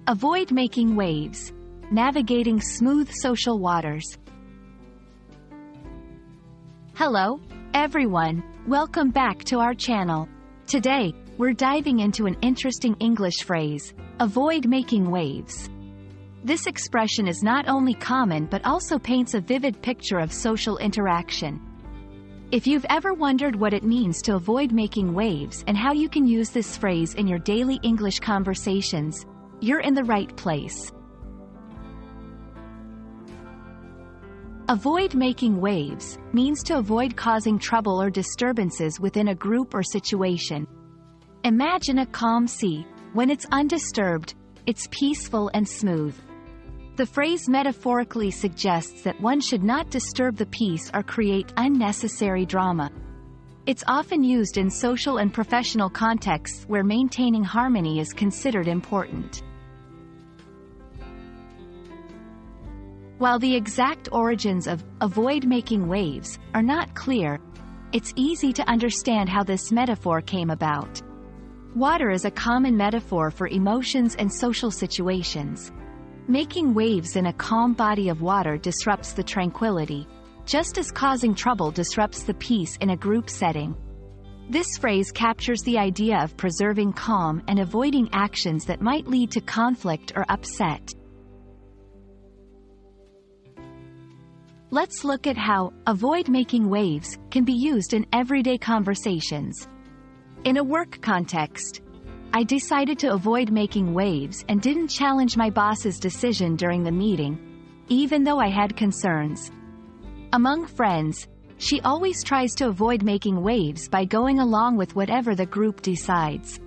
Avoid making waves. Navigating smooth social waters. Hello, everyone. Welcome back to our channel. Today, we're diving into an interesting English phrase, avoid making waves. This expression is not only common but also paints a vivid picture of social interaction. If you've ever wondered what it means to avoid making waves and how you can use this phrase in your daily English conversations, you're in the right place. Avoid making waves means to avoid causing trouble or disturbances within a group or situation. Imagine a calm sea. When it's undisturbed, it's peaceful and smooth. The phrase metaphorically suggests that one should not disturb the peace or create unnecessary drama. It's often used in social and professional contexts where maintaining harmony is considered important. While the exact origins of avoid making waves are not clear, it's easy to understand how this metaphor came about. Water is a common metaphor for emotions and social situations. Making waves in a calm body of water disrupts the tranquility, just as causing trouble disrupts the peace in a group setting. This phrase captures the idea of preserving calm and avoiding actions that might lead to conflict or upset. Let's look at how avoid making waves can be used in everyday conversations. In a work context, I decided to avoid making waves and didn't challenge my boss's decision during the meeting, even though I had concerns. Among friends, she always tries to avoid making waves by going along with whatever the group decides.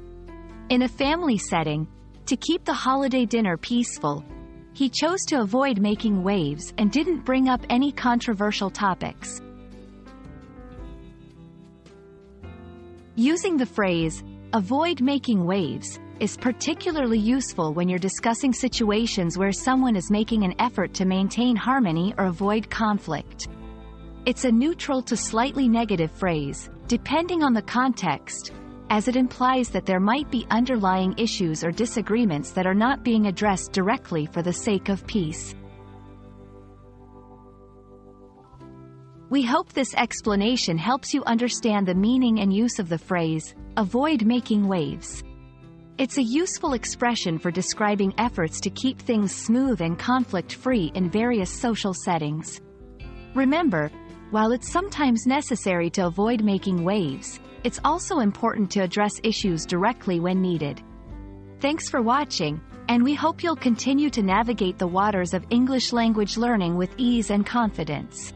In a family setting, to keep the holiday dinner peaceful, he chose to avoid making waves and didn't bring up any controversial topics. Using the phrase, avoid making waves, is particularly useful when you're discussing situations where someone is making an effort to maintain harmony or avoid conflict. It's a neutral to slightly negative phrase, depending on the context, as it implies that there might be underlying issues or disagreements that are not being addressed directly for the sake of peace. We hope this explanation helps you understand the meaning and use of the phrase, avoid making waves. It's a useful expression for describing efforts to keep things smooth and conflict-free in various social settings. Remember, while it's sometimes necessary to avoid making waves, it's also important to address issues directly when needed. Thanks for watching, and we hope you'll continue to navigate the waters of English language learning with ease and confidence.